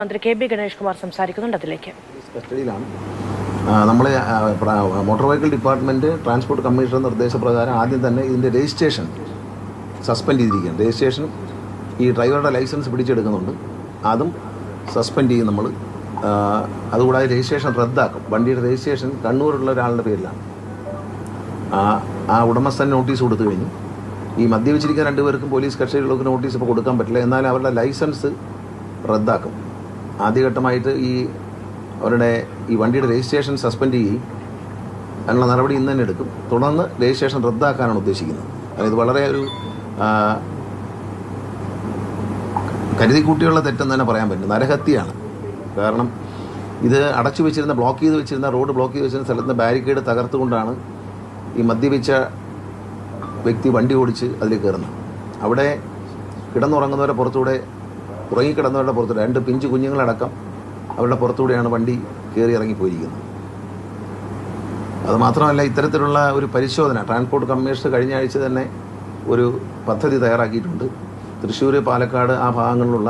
മന്ത്രി K B Ganesh Kumar സംസാരിക്കുന്നുണ്ട്. അതിലേക്ക് കസ്റ്റഡിയിലാണ്. നമ്മൾ motor vehicle department transport commissioner നിർദ്ദേശപ്രകാരം ആദ്യം തന്നെ ഇതിൻ്റെ രജിസ്ട്രേഷൻ സസ്പെൻഡ് ചെയ്തിരിക്കുകയാണ്. രജിസ്ട്രേഷൻ ഈ ഡ്രൈവറുടെ ലൈസൻസ് പിടിച്ചെടുക്കുന്നുണ്ട്, അതും സസ്പെൻഡ് ചെയ്യും നമ്മൾ. അതുകൂടാതെ രജിസ്ട്രേഷൻ റദ്ദാക്കും. വണ്ടിയുടെ രജിസ്ട്രേഷൻ കണ്ണൂരുള്ള ഒരാളുടെ പേരിലാണ്. ആ ഉടമസ്ഥൻ നോട്ടീസ് കൊടുത്തു കഴിഞ്ഞു. ഈ മദ്യപിച്ചിരിക്കുന്ന രണ്ടുപേർക്കും പോലീസ് കസ്റ്റഡിയിലേക്ക് നോട്ടീസ് ഇപ്പോൾ കൊടുക്കാൻ പറ്റില്ല. എന്നാൽ അവരുടെ ലൈസൻസ് റദ്ദാക്കും. ആദ്യഘട്ടമായിട്ട് അവരുടെ ഈ വണ്ടിയുടെ രജിസ്ട്രേഷൻ സസ്പെൻഡ് ചെയ്യും. അതിനുള്ള നടപടി ഇന്ന് തന്നെ എടുക്കും. തുടർന്ന് രജിസ്ട്രേഷൻ റദ്ദാക്കാനാണ് ഉദ്ദേശിക്കുന്നത്. അതായത് വളരെ ഒരു കരുതിക്കൂട്ടിയുള്ള തെറ്റെന്ന് തന്നെ പറയാൻ പറ്റും. നരഹത്യയാണ്. കാരണം ഇത് അടച്ചു വെച്ചിരുന്ന ബ്ലോക്ക് ചെയ്ത് വെച്ചിരുന്ന റോഡ് ബ്ലോക്ക് ചെയ്ത് വെച്ചിരുന്ന സ്ഥലത്ത് ബാരിക്കേഡ് തകർത്തുകൊണ്ടാണ് ഈ മദ്യപിച്ച വ്യക്തി വണ്ടി ഓടിച്ച് അതിൽ കയറുന്നത്. അവിടെ കിടന്നുറങ്ങുന്നവരെ പുറത്തൂടെ, ഉറങ്ങിക്കിടന്നവരുടെ പുറത്തൂടെ, 2 പിഞ്ചു കുഞ്ഞുങ്ങളടക്കം അവരുടെ പുറത്തൂടെയാണ് വണ്ടി കയറി ഇറങ്ങിപ്പോയിരിക്കുന്നത്. അതുമാത്രമല്ല, ഇത്തരത്തിലുള്ള ഒരു പരിശോധന ട്രാൻസ്പോർട്ട് കമ്മീഷണർ കഴിഞ്ഞ ആഴ്ച തന്നെ ഒരു പദ്ധതി തയ്യാറാക്കിയിട്ടുണ്ട്. തൃശ്ശൂർ, പാലക്കാട് ആ ഭാഗങ്ങളിലുള്ള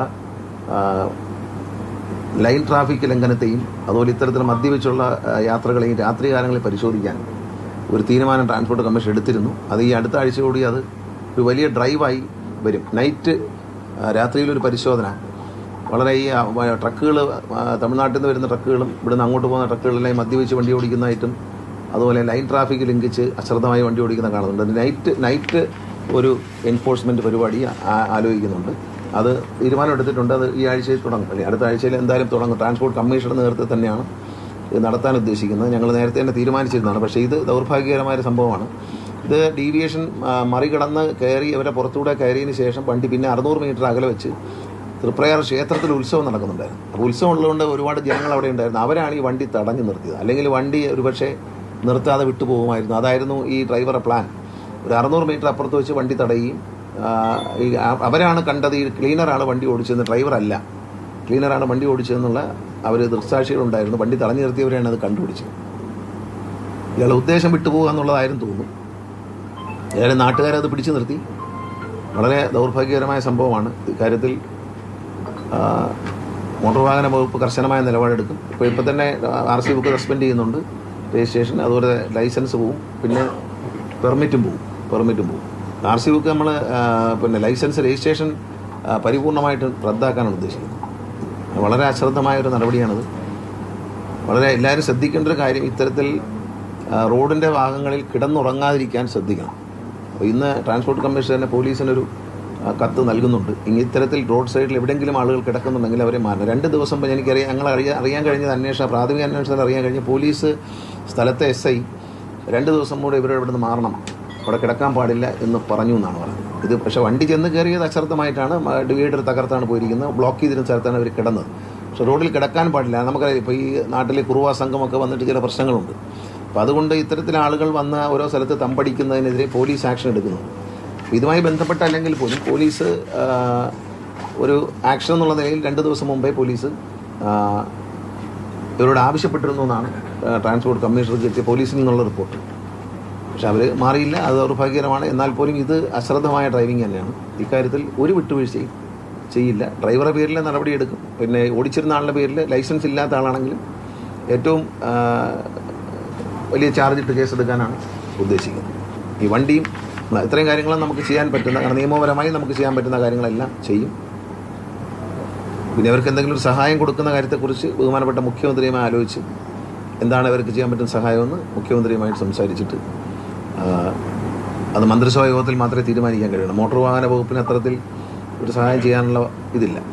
ലൈൻ ട്രാഫിക് ലംഘനത്തെയും അതുപോലെ ഇത്തരത്തിൽ മദ്യപിച്ചുള്ള യാത്രകളെയും രാത്രികാലങ്ങളിൽ പരിശോധിക്കാൻ ഒരു തീരുമാനം ട്രാൻസ്പോർട്ട് കമ്മീഷൻ എടുത്തിരുന്നു. അത് ഈ അടുത്ത ആഴ്ചയോടെ അത് ഒരു വലിയ ഡ്രൈവായി വരും. നൈറ്റ് രാത്രിയിലൊരു പരിശോധന. വളരെ ഈ ട്രക്കുകൾ, തമിഴ്നാട്ടിൽ നിന്ന് വരുന്ന ട്രക്കുകളും ഇവിടുന്ന് അങ്ങോട്ട് പോകുന്ന ട്രക്കുകളെല്ലാം മദ്യപിച്ച് വണ്ടി ഓടിക്കുന്നതായിട്ടും അതുപോലെ ലൈൻ ട്രാഫിക് ലംഘിച്ച് അശ്രദ്ധമായി വണ്ടി ഓടിക്കുന്ന കാണുന്നുണ്ട്. നൈറ്റ് ഒരു എൻഫോഴ്സ്മെൻറ്റ് പരിപാടി ആലോചിക്കുന്നുണ്ട്. അത് തീരുമാനമെടുത്തിട്ടുണ്ട്. അത് ഈ ആഴ്ചയിൽ തുടങ്ങും. അടുത്ത ആഴ്ചയിൽ എന്തായാലും തുടങ്ങും. ട്രാൻസ്പോർട്ട് കമ്മീഷണറുടെ നേതൃത്വത്തിൽ തന്നെയാണ് ഇത് നടത്താൻ ഉദ്ദേശിക്കുന്നത്. ഞങ്ങൾ നേരത്തെ തന്നെ തീരുമാനിച്ചിരുന്നതാണ്. പക്ഷേ ഇത് ദൗർഭാഗ്യകരമായ സംഭവമാണ്. ഇത് ഡീവിയേഷൻ മറികടന്ന് കയറി അവരെ പുറത്തൂടെ കയറിയതിന് ശേഷം വണ്ടി പിന്നെ 600 മീറ്റർ അകലെ വെച്ച് തൃപ്രയാർ ക്ഷേത്രത്തിൽ ഉത്സവം നടക്കുന്നുണ്ടായിരുന്നു. അപ്പോൾ ഉത്സവം ഉള്ളതുകൊണ്ട് ഒരുപാട് ജനങ്ങൾ അവിടെ ഉണ്ടായിരുന്നു. അവരാണ് ഈ വണ്ടി തടഞ്ഞു നിർത്തിയത്. അല്ലെങ്കിൽ വണ്ടി ഒരുപക്ഷെ നിർത്താതെ വിട്ടുപോകുമായിരുന്നു. അതായിരുന്നു ഈ ഡ്രൈവറുടെ പ്ലാൻ. ഒരു 600 മീറ്റർ അപ്പുറത്ത് വെച്ച് വണ്ടി തടയുകയും അവരാണ് കണ്ടത് ഈ ക്ലീനറാണ് വണ്ടി ഓടിച്ചതെന്ന്, ഡ്രൈവറല്ല, ക്ലീനറാണ് വണ്ടി ഓടിച്ചതെന്നുള്ള അവർ ദൃക്സാക്ഷികളുണ്ടായിരുന്നു. വണ്ടി തടഞ്ഞു നിർത്തിയവരെയാണ് അത് കണ്ടുപിടിച്ചത്. ഇയാളുടെ ഉദ്ദേശം വിട്ടുപോകുക എന്നുള്ളതായിരുന്നു തോന്നുന്നു. ഏതായാലും നാട്ടുകാരത് പിടിച്ചു നിർത്തി. വളരെ ദൗർഭാഗ്യകരമായ സംഭവമാണ്. ഇക്കാര്യത്തിൽ മോട്ടോർ വാഹന വകുപ്പ് കർശനമായ നിലപാടെടുക്കും. ഇപ്പോൾ തന്നെ RC ബുക്ക് സസ്പെൻഡ് ചെയ്യുന്നുണ്ട്, രജിസ്ട്രേഷൻ, അതുപോലെ ലൈസൻസ് പോവും, പിന്നെ പെർമിറ്റും പോവും. RC ബുക്ക് നമ്മൾ പിന്നെ ലൈസൻസ്, രജിസ്ട്രേഷൻ പരിപൂർണമായിട്ട് റദ്ദാക്കാനാണ് ഉദ്ദേശിക്കുന്നത്. വളരെ അശ്രദ്ധമായൊരു നടപടിയാണത്. വളരെ എല്ലാവരും ശ്രദ്ധിക്കേണ്ട ഒരു കാര്യം, ഇത്തരത്തിൽ റോഡിൻ്റെ ഭാഗങ്ങളിൽ കിടന്നുറങ്ങാതിരിക്കാൻ ശ്രദ്ധിക്കണം. അപ്പോൾ ഇന്ന് ട്രാൻസ്പോർട്ട് കമ്മീഷൻ തന്നെ പോലീസിനൊരു കത്ത് നൽകുന്നുണ്ട്. ഇത്തരത്തിൽ റോഡ് സൈഡിൽ എവിടെയെങ്കിലും ആളുകൾ കിടക്കുന്നുണ്ടെങ്കിൽ അവരെ മാറണം. 2 ദിവസം മുമ്പ് ഞങ്ങൾ അറിയാൻ കഴിഞ്ഞത് പ്രാഥമിക അന്വേഷണത്തിൽ അറിയാൻ കഴിഞ്ഞ പോലീസ് സ്ഥലത്തെ SI 2 ദിവസം കൂടെ ഇവരുടെ ഇവിടുന്ന് മാറണം, അവിടെ കിടക്കാൻ പാടില്ല എന്ന് പറഞ്ഞു എന്നാണ് പറഞ്ഞത്. ഇത് പക്ഷേ വണ്ടി ചെന്ന് കയറിയത് അശ്രദ്ധമായിട്ടാണ്. ഡിവൈഡർ തകർത്താണ് പോയിരിക്കുന്നത്. ബ്ലോക്ക് ചെയ്തിരുന്ന സ്ഥലത്താണ് അവർ കിടന്നത്. പക്ഷേ റോഡിൽ കിടക്കാൻ പാടില്ല. നമുക്കറിയാം, ഇപ്പോൾ ഈ നാട്ടിൽ കുറുവാ സംഘമൊക്കെ വന്നിട്ട് ചില പ്രശ്നങ്ങളുണ്ട്. അപ്പോൾ അതുകൊണ്ട് ഇത്തരത്തിൽ ആളുകൾ വന്ന ഓരോ സ്ഥലത്ത് തമ്പടിക്കുന്നതിനെതിരെ പോലീസ് ആക്ഷൻ എടുക്കുന്നു. ഇതുമായി ബന്ധപ്പെട്ടല്ലെങ്കിൽ പോലും പോലീസ് ഒരു ആക്ഷൻ എന്നുള്ള നിലയിൽ 2 ദിവസം മുമ്പേ പോലീസ് ഇവരോട് ആവശ്യപ്പെട്ടിരുന്നു എന്നാണ് ട്രാൻസ്പോർട്ട് കമ്മീഷണർക്ക് കിട്ടിയ പോലീസിൽ നിന്നുള്ള റിപ്പോർട്ട്. പക്ഷെ അവർ മാറിയില്ല. അത് ദൗർഭാഗ്യകരമാണ്. എന്നാൽ പോലും ഇത് അശ്രദ്ധമായ ഡ്രൈവിംഗ് തന്നെയാണ്. ഇക്കാര്യത്തിൽ ഒരു വിട്ടുവീഴ്ചയും ചെയ്യില്ല. ഡ്രൈവറുടെ പേരിൽ നടപടിയെടുക്കും. പിന്നെ ഓടിച്ചിരുന്ന ആളുടെ പേരിൽ ലൈസൻസ് ഇല്ലാത്ത ആളാണെങ്കിലും ഏറ്റവും വലിയ ചാർജ് ഇട്ട് കേസെടുക്കാനാണ് ഉദ്ദേശിക്കുന്നത്. ഈ വണ്ടിയും ഇത്രയും കാര്യങ്ങളും നമുക്ക് ചെയ്യാൻ പറ്റുന്ന, കാരണം നിയമപരമായി നമുക്ക് ചെയ്യാൻ പറ്റുന്ന കാര്യങ്ങളെല്ലാം ചെയ്യും. പിന്നെ അവർക്ക് എന്തെങ്കിലും ഒരു സഹായം കൊടുക്കുന്ന കാര്യത്തെക്കുറിച്ച് ബഹുമാനപ്പെട്ട മുഖ്യമന്ത്രിയുമായി ആലോചിച്ച് എന്താണ് അവർക്ക് ചെയ്യാൻ പറ്റുന്ന സഹായമെന്ന് മുഖ്യമന്ത്രിയുമായിട്ട് സംസാരിച്ചിട്ട് അത് മന്ത്രിസഭാ യോഗത്തിൽ മാത്രമേ തീരുമാനിക്കാൻ കഴിയണം. മോട്ടോർ വാഹന വകുപ്പിന് അത്തരത്തിൽ ഒരു സഹായം ചെയ്യാനുള്ള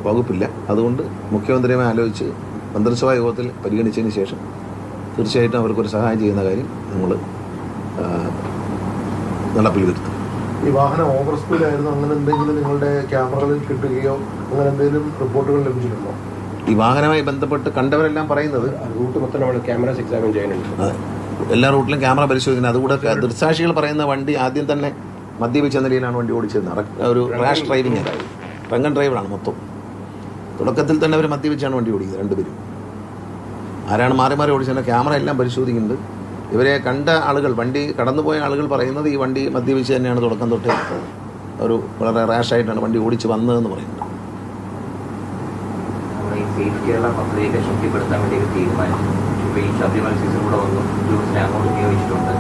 വകുപ്പില്ല. അതുകൊണ്ട് മുഖ്യമന്ത്രിയുമായി ആലോചിച്ച് മന്ത്രിസഭാ യോഗത്തിൽ പരിഗണിച്ചതിന് ശേഷം തീർച്ചയായിട്ടും അവർക്കൊരു സഹായം ചെയ്യുന്ന കാര്യം നമ്മൾ നടപ്പിൽ വരുത്തും. ഈ വാഹനം ഓവർ സ്പീഡായിരുന്നു, അങ്ങനെ എന്തെങ്കിലും നിങ്ങളുടെ ക്യാമറകളിൽ കിട്ടുകയോ അങ്ങനെ എന്തെങ്കിലും റിപ്പോർട്ടുകൾ ലഭിച്ചിട്ടുണ്ടോ? ഈ വാഹനവുമായി ബന്ധപ്പെട്ട് കണ്ടവരെല്ലാം പറയുന്നത് റൂട്ട് മൊത്തം നമ്മൾ ക്യാമറാസ് എക്സാമിൻ ചെയ്യുന്നുണ്ട്. അതെ, എല്ലാ റൂട്ടിലും ക്യാമറ പരിശോധിക്കുന്നത്. അതുകൂടെ ദൃക്സാക്ഷികൾ പറയുന്ന വണ്ടി ആദ്യം തന്നെ മദ്യപിച്ച നിലയിലാണ് വണ്ടി ഓടിച്ചിരുന്നത്. ഒരു റാഷ് ഡ്രൈവിംഗ് ആയിരുന്നു. ഡ്രങ്കൻ ഡ്രൈവറാണ് മൊത്തം. തുടക്കത്തിൽ തന്നെ അവർ മദ്യപിച്ചാണ് വണ്ടി ഓടിക്കുന്നത്. 2 പേരും ആരാണ് മാറി ഓടിച്ചത് ക്യാമറ എല്ലാം പരിശോധിക്കുന്നുണ്ട്. ഇവരെ കണ്ട ആളുകൾ, വണ്ടി കടന്നുപോയ ആളുകൾ പറയുന്നത് ഈ വണ്ടി മദ്യപിച്ച് തന്നെയാണ് തുടക്കം തൊട്ടേ വളരെ റാഷായിട്ടാണ് വണ്ടി ഓടിച്ച് വന്നതെന്ന് പറയുന്നത്. സേഫ് കേരള പദ്ധതിയൊക്കെ ശക്തിപ്പെടുത്താൻ വേണ്ടി ഒരു തീരുമാനിച്ചു. ഇപ്പോൾ ഈ ശബരിമല സീസൺ കൂടെ വന്നു, ഉദ്യോഗസ്ഥരെ അങ്ങോട്ട് നിയോഗിച്ചിട്ടുണ്ട്.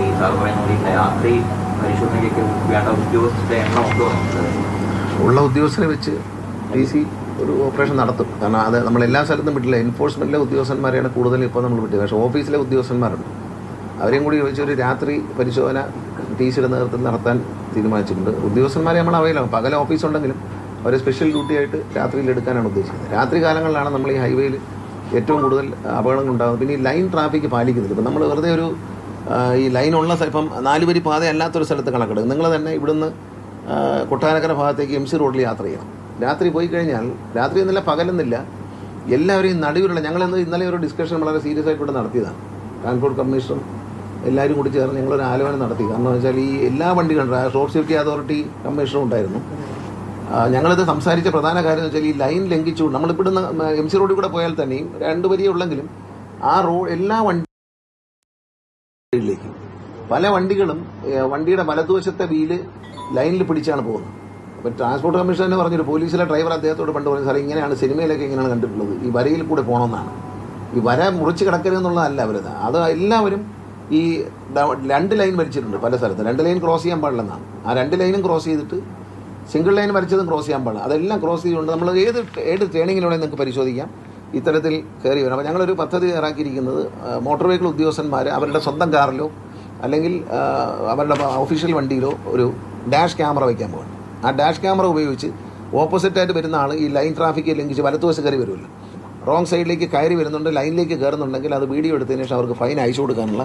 ഈ സാർ പറയുന്ന ഈ രാത്രി പരിശോധനയ്ക്ക് വേണ്ട ഉദ്യോഗസ്ഥരുടെ എണ്ണം ഒക്കെ വന്നിട്ടുണ്ട്. ഉള്ള ഉദ്യോഗസ്ഥരെ വെച്ച് DC ഒരു ഓപ്പറേഷൻ നടത്തും. കാരണം അത് നമ്മൾ എല്ലാ സ്ഥലത്തും വിട്ടില്ല. എൻഫോഴ്സ്മെൻറ്റിലെ ഉദ്യോഗസ്ഥന്മാരെയാണ് കൂടുതലും ഇപ്പോൾ നമ്മൾ വിട്ടത്. പക്ഷേ ഓഫീസിലെ ഉദ്യോഗസ്ഥന്മാരുണ്ട്, അവരെയും കൂടി വെച്ച് ഒരു രാത്രി പരിശോധന TCയുടെ നേതൃത്വത്തിൽ നടത്താൻ തീരുമാനിച്ചിട്ടുണ്ട്. ഉദ്യോഗസ്ഥന്മാരെ നമ്മൾ അവയിലാവും. പകൽ ഓഫീസ് ഉണ്ടെങ്കിലും അവരെ സ്പെഷ്യൽ ഡ്യൂട്ടി ആയിട്ട് രാത്രിയിൽ എടുക്കാനാണ് ഉദ്ദേശിക്കുന്നത്. രാത്രി കാലങ്ങളിലാണ് നമ്മൾ ഈ ഹൈവേയിൽ ഏറ്റവും കൂടുതൽ അപകടങ്ങൾ ഉണ്ടാകുന്നത്. പിന്നെ ഈ ലൈൻ ട്രാഫിക് പാലിക്കുന്നില്ല. ഇപ്പം നമ്മൾ വെറുതെ ഒരു ഈ ലൈനുള്ള ഇപ്പം 4 വരി പാത അല്ലാത്തൊരു സ്ഥലത്ത് കണക്കെടുക്കും. നിങ്ങൾ തന്നെ ഇവിടുന്ന് കൊട്ടാരക്കര ഭാഗത്തേക്ക് MC റോഡിൽ യാത്ര ചെയ്യണം. രാത്രി പോയി കഴിഞ്ഞാൽ, രാത്രി എന്നല്ല പകലെന്നില്ല, എല്ലാവരെയും നടുവിലുള്ള ഇന്നലെ ഒരു ഡിസ്കഷൻ വളരെ സീരിയസ് ആയിട്ട് ഇവിടെ നടത്തിയതാണ്. ട്രാൻസ്പോർട്ട് കമ്മീഷണറും എല്ലാവരും കൂടി ചേർന്ന് ഞങ്ങളൊരു ആലോചന നടത്തി. കാരണം എന്ന് വെച്ചാൽ ഈ എല്ലാ വണ്ടികളും റോഡ് സേഫ്റ്റി അതോറിറ്റി കമ്മീഷണറും ഉണ്ടായിരുന്നു. ഞങ്ങളിത് സംസാരിച്ച പ്രധാന കാര്യം എന്ന് വെച്ചാൽ ഈ ലൈൻ ലംഘിച്ചുകൊണ്ട് നമ്മളിവിടുന്ന് MC റോഡിൽ കൂടെ പോയാൽ തന്നെയും 2 വരിയേ ഉള്ളെങ്കിലും ആ എല്ലാ വണ്ടിയിലേക്കും പല വണ്ടികളും വണ്ടിയുടെ വലതുവശത്തെ വീല് ലൈനിൽ പിടിച്ചാണ് പോകുന്നത്. അപ്പോൾ ട്രാൻസ്പോർട്ട് കമ്മീഷൻ തന്നെ പറഞ്ഞൊരു പോലീസിലെ ഡ്രൈവർ അദ്ദേഹത്തോട് പണ്ട് പറഞ്ഞു, സാറേ ഇങ്ങനെയാണ് സിനിമയിലൊക്കെ ഇങ്ങനെയാണ് കണ്ടിട്ടുള്ളത്, ഈ വരയിൽ കൂടെ പോകണമെന്നാണ്. ഈ വര മുറിച്ച് കിടക്കരുതെന്നുള്ളതല്ല അവരത്. അത് എല്ലാവരും ഈ 2 ലൈൻ വലിച്ചിട്ടുണ്ട് പല സ്ഥലത്ത്. 2 ലൈൻ ക്രോസ് ചെയ്യാൻ പാടില്ലെന്നാണ്. ആ 2 ലൈനും ക്രോസ് ചെയ്തിട്ട് സിംഗിൾ ലൈൻ വലിച്ചതും ക്രോസ് ചെയ്യാൻ പാടില്ല. അതെല്ലാം ക്രോസ് ചെയ്തുകൊണ്ട് നമ്മൾ ഏത് ട്രെയിനിങ്ങിലൂടെ നിങ്ങൾക്ക് പരിശോധിക്കാം ഇത്തരത്തിൽ കയറി വരും. അപ്പോൾ ഞങ്ങളൊരു പദ്ധതി തയ്യാറാക്കിയിരിക്കുന്നത് മോട്ടോർ വെഹിക്കിൾ ഉദ്യോഗസ്ഥന്മാർ അവരുടെ സ്വന്തം കാറിലോ അല്ലെങ്കിൽ അവരുടെ ഒഫീഷ്യൽ വണ്ടിയിലോ ഒരു ഡാഷ് ക്യാമറ വയ്ക്കാൻ പോകുന്നു. ആ ഡാഷ് ക്യാമറ ഉപയോഗിച്ച് ഓപ്പോസിറ്റായിട്ട് വരുന്ന ആൾ ഈ ലൈൻ ട്രാഫിക് ലംഘിച്ച് വലത്തുവശം കയറി വരുമല്ലോ, റോങ് സൈഡിലേക്ക് കയറി വരുന്നുണ്ട്, ലൈനിലേക്ക് കയറുന്നുണ്ടെങ്കിൽ അത് വീഡിയോ എടുത്തതിന് ശേഷം അവർക്ക് ഫൈൻ അയച്ചു കൊടുക്കാനുള്ള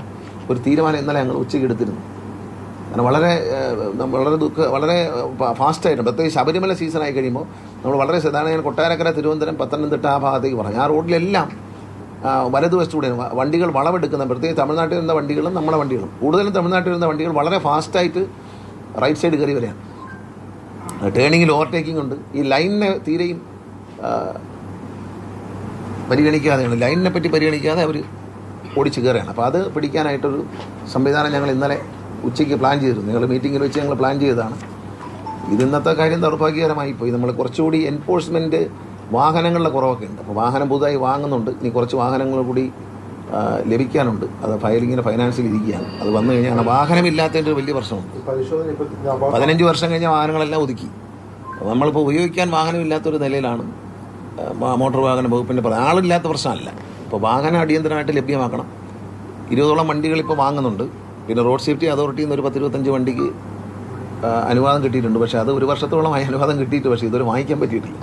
ഒരു തീരുമാനം ഇന്നലെ ഞങ്ങൾ ഉച്ചയ്ക്ക് എടുത്തിരുന്നു. കാരണം വളരെ ഫാസ്റ്റായിട്ട്, പ്രത്യേകിച്ച് ശബരിമല സീസണായി കഴിയുമ്പോൾ നമ്മൾ വളരെ സാധാരണ ഞാൻ കൊട്ടാരക്കര, തിരുവനന്തപുരം, പത്തനംതിട്ട ആ ഭാഗത്തേക്ക് പറഞ്ഞു. ആ റോഡിലെല്ലാം വലതുവശത്തൂടെ വണ്ടികൾ വളവെടുക്കുന്ന, പ്രത്യേകിച്ച് തമിഴ്നാട്ടിൽ വരുന്ന വണ്ടികളും നമ്മുടെ വണ്ടികളും, കൂടുതലും തമിഴ്നാട്ടിൽ വരുന്ന വണ്ടികൾ വളരെ ഫാസ്റ്റായിട്ട് റൈറ്റ് സൈഡ് കയറി വരികയാണ്. ടേണിങ്ങിൽ ഓവർടേക്കിംഗ് ഉണ്ട്. ഈ ലൈനിനെ തീരെയും പരിഗണിക്കാതെയാണ്, ലൈനിനെ പറ്റി പരിഗണിക്കാതെ അവർ ഓടിച്ച് കയറുകയാണ്. അപ്പോൾ അത് പിടിക്കാനായിട്ടൊരു സംവിധാനം ഞങ്ങൾ ഇന്നലെ ഉച്ചയ്ക്ക് പ്ലാൻ ചെയ്തിരുന്നു. ഞങ്ങൾ മീറ്റിങ്ങിൽ വെച്ച് ഞങ്ങൾ പ്ലാൻ ചെയ്തതാണ്. ഇന്നത്തെ കാര്യം ദൗർഭാഗ്യകരമായി പോയി. നമ്മൾ കുറച്ചുകൂടി എൻഫോഴ്സ്മെൻറ്റ് വാഹനങ്ങളുടെ കുറവൊക്കെ ഉണ്ട്. അപ്പോൾ വാഹനം പുതുതായി വാങ്ങുന്നുണ്ട്, ഇനി കുറച്ച് വാഹനങ്ങൾ കൂടി ലഭിക്കാനുണ്ട്. അത് ഫൈനാൻസിൽ ഇരിക്കുകയാണ്. അത് വന്നു കഴിഞ്ഞാൽ വാഹനമില്ലാത്തതിൻ്റെ ഒരു വലിയ പ്രശ്നമുണ്ട്. 15 വർഷം കഴിഞ്ഞ വാഹനങ്ങളെല്ലാം ഒതുക്കി. നമ്മളിപ്പോൾ ഉപയോഗിക്കാൻ വാഹനമില്ലാത്തൊരു നിലയിലാണ് മോട്ടോർ വാഹന വകുപ്പിൻ്റെ ആളില്ലാത്ത പ്രശ്നമല്ല. ഇപ്പോൾ വാഹനം അടിയന്തരമായിട്ട് ലഭ്യമാക്കണം. 20ഓളം വണ്ടികൾ ഇപ്പോൾ വാങ്ങുന്നുണ്ട്. പിന്നെ റോഡ് സേഫ്റ്റി അതോറിറ്റിയിൽ നിന്ന് ഒരു 10-25 വണ്ടിക്ക് അനുവാദം കിട്ടിയിട്ടുണ്ട്. പക്ഷേ അത് 1 വർഷത്തോളമായി അനുവാദം കിട്ടിയിട്ട് പക്ഷേ ഇതുവരെ വാങ്ങിക്കാൻ പറ്റിയിട്ടില്ല.